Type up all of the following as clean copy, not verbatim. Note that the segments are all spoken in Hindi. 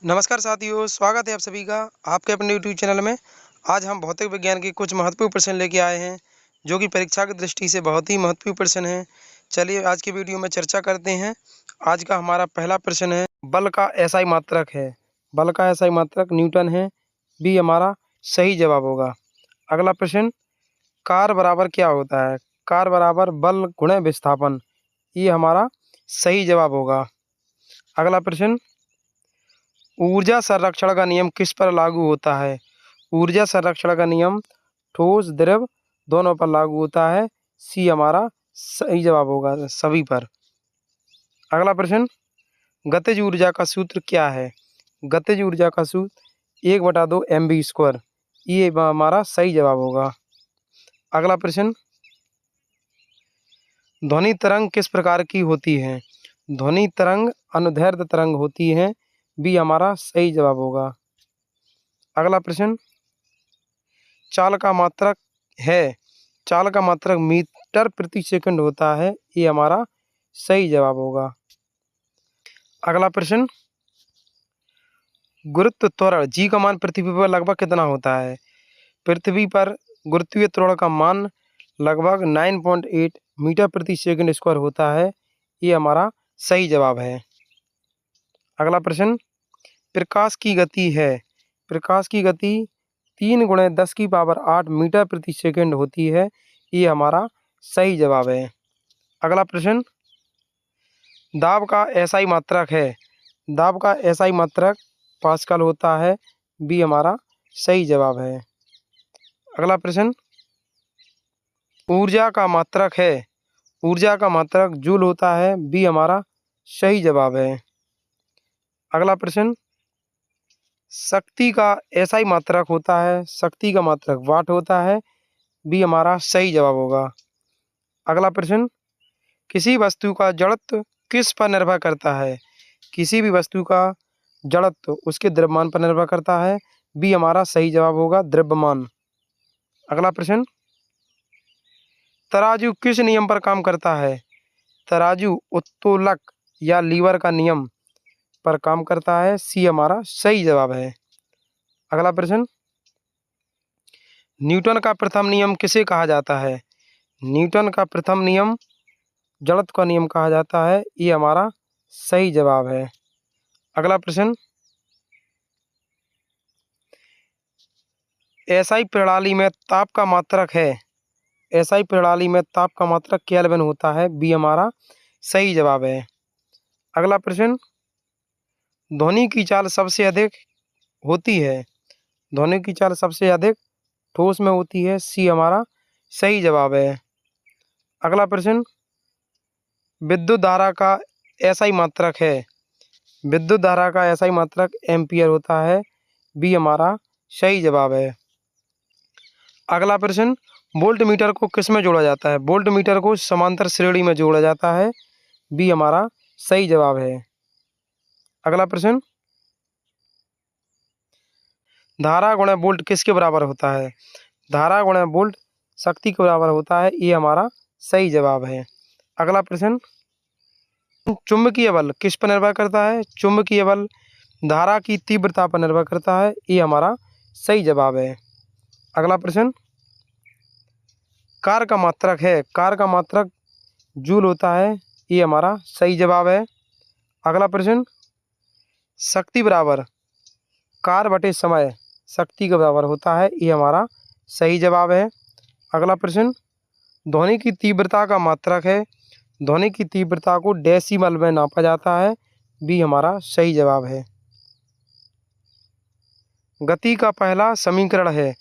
नमस्कार साथियों, स्वागत है आप सभी का आपके अपने यूट्यूब चैनल में। आज हम भौतिक विज्ञान के कुछ महत्वपूर्ण प्रश्न लेके आए हैं, जो कि परीक्षा की दृष्टि से बहुत ही महत्वपूर्ण प्रश्न हैं। चलिए आज की वीडियो में चर्चा करते हैं। आज का हमारा पहला प्रश्न है, बल का एसआई मात्रक है। बल का एसआई मात्रक न्यूटन है। बी हमारा सही जवाब होगा। अगला प्रश्न, कार बराबर क्या होता है? कार बराबर बल गुणे विस्थापन। ये हमारा सही जवाब होगा। अगला प्रश्न, ऊर्जा संरक्षण का नियम किस पर लागू होता है? ऊर्जा संरक्षण का नियम ठोस द्रव दोनों पर लागू होता है। सी हमारा सही जवाब होगा, सभी पर। अगला प्रश्न, गतिज ऊर्जा का सूत्र क्या है? गतिज ऊर्जा का सूत्र 1/2 mv²। ये हमारा सही जवाब होगा। अगला प्रश्न, ध्वनि तरंग किस प्रकार की होती है? ध्वनि तरंग अनुदैर्ध्य तरंग होती है। बी हमारा सही जवाब होगा। अगला प्रश्न, चाल का मात्रक है। चाल का मात्रक मीटर प्रति सेकंड होता है। ये हमारा सही जवाब होगा। अगला प्रश्न, गुरुत्व त्वरण जी का मान पृथ्वी पर लगभग कितना होता है? पृथ्वी पर गुरुत्वीय त्वरण का मान लगभग 9.8 मीटर प्रति सेकंड स्क्वायर होता है। ये हमारा सही जवाब है। अगला प्रश्न, प्रकाश की गति है। प्रकाश की गति 3 × 10⁸ मीटर प्रति सेकंड होती है। ये हमारा सही जवाब है। अगला प्रश्न, दाब का एसआई मात्रक है। दाब का एसआई मात्रक पास्कल होता है। बी हमारा सही जवाब है। अगला प्रश्न, ऊर्जा का मात्रक है। ऊर्जा का मात्रक जूल होता है। बी हमारा सही जवाब है। अगला प्रश्न, शक्ति का एसआई मात्रक होता है। शक्ति का मात्रक वाट होता है। बी हमारा सही जवाब होगा। अगला प्रश्न, किसी वस्तु का जड़त्व किस पर निर्भर करता है? किसी भी वस्तु का जड़त्व उसके द्रव्यमान पर निर्भर करता है। बी हमारा सही जवाब होगा, द्रव्यमान। अगला प्रश्न, तराजू किस नियम पर काम करता है? तराजू उत्तोलक या लीवर का नियम पर काम करता है। सी हमारा सही जवाब है। अगला प्रश्न, न्यूटन का प्रथम नियम किसे कहा जाता है? न्यूटन का प्रथम नियम जड़त्व का नियम कहा जाता है। ये हमारा सही जवाब है। अगला प्रश्न, एसआई प्रणाली में ताप का मात्रक है। एसआई प्रणाली में ताप का मात्रक केल्विन होता है। बी हमारा सही जवाब है। अगला प्रश्न, ध्वनि की चाल सबसे अधिक होती है। ध्वनि की चाल सबसे अधिक ठोस में होती है। सी हमारा सही जवाब है। अगला प्रश्न, विद्युत धारा का एसआई मात्रक है। विद्युत धारा का एसआई मात्रक एम्पियर होता है। बी हमारा सही जवाब है। अगला प्रश्न, वोल्ट मीटर को किस में जोड़ा जाता है? वोल्ट मीटर को समांतर श्रेणी में जोड़ा जाता है। बी हमारा सही जवाब है। अगला प्रश्न, धारा गुणा वोल्ट किसके बराबर होता है? धारा गुणा वोल्ट शक्ति के बराबर होता है। ये हमारा सही जवाब है। अगला प्रश्न, चुंबकीय बल किस पर निर्भर करता है? चुंबकीय बल धारा की तीव्रता पर निर्भर करता है। ये हमारा सही जवाब है। अगला प्रश्न, कार का मात्रक है। कार का मात्रक जूल होता है। ये हमारा सही जवाब है। अगला प्रश्न, शक्ति बराबर कार बटे समय शक्ति के बराबर होता है। ये हमारा सही जवाब है। अगला प्रश्न, ध्वनि की तीव्रता का मात्रक है। ध्वनि की तीव्रता को डेसिमल में नापा जाता है। बी हमारा सही जवाब है। गति का पहला समीकरण है।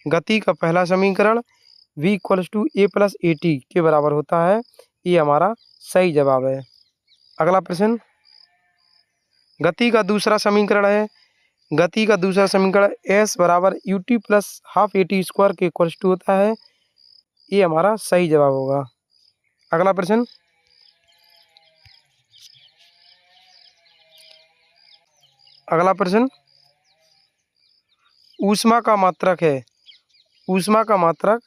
गति का पहला समीकरण v = a+at के बराबर होता है। ये हमारा सही जवाब है। अगला प्रश्न, गति का दूसरा समीकरण है। गति का दूसरा समीकरण s = ut + ½ at² के इक्वल टू होता है। ये हमारा सही जवाब होगा। अगला प्रश्न, अगला प्रश्न, ऊष्मा का मात्रक है। ऊष्मा का मात्रक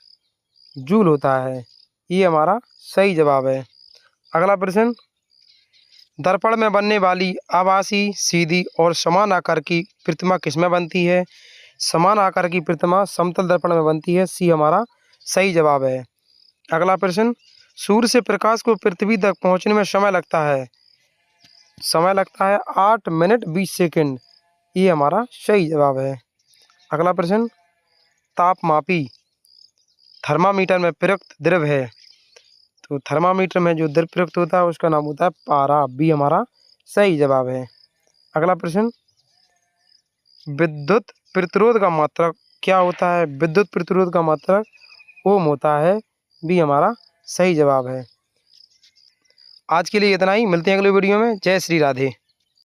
जूल होता है। ये हमारा सही जवाब है। अगला प्रश्न, दर्पण में बनने वाली आभासी, सीधी और समान आकार की प्रतिमा किसमें बनती है? समान आकार की प्रतिमा समतल दर्पण में बनती है। सी हमारा सही जवाब है। अगला प्रश्न, सूर्य से प्रकाश को पृथ्वी तक पहुंचने में समय लगता है। समय लगता है 8 मिनट 20 सेकंड। ये हमारा सही जवाब है। अगला प्रश्न, तापमापी थर्मामीटर में प्रयुक्त द्रव है। तो थर्मामीटर में जो द्रव प्रयुक्त होता है उसका नाम होता है पारा। बी हमारा सही जवाब है। अगला प्रश्न, विद्युत प्रतिरोध का मात्रक क्या होता है? विद्युत प्रतिरोध का मात्रक ओम होता है। बी हमारा सही जवाब है। आज के लिए इतना ही, मिलते हैं अगले वीडियो में। जय श्री राधे।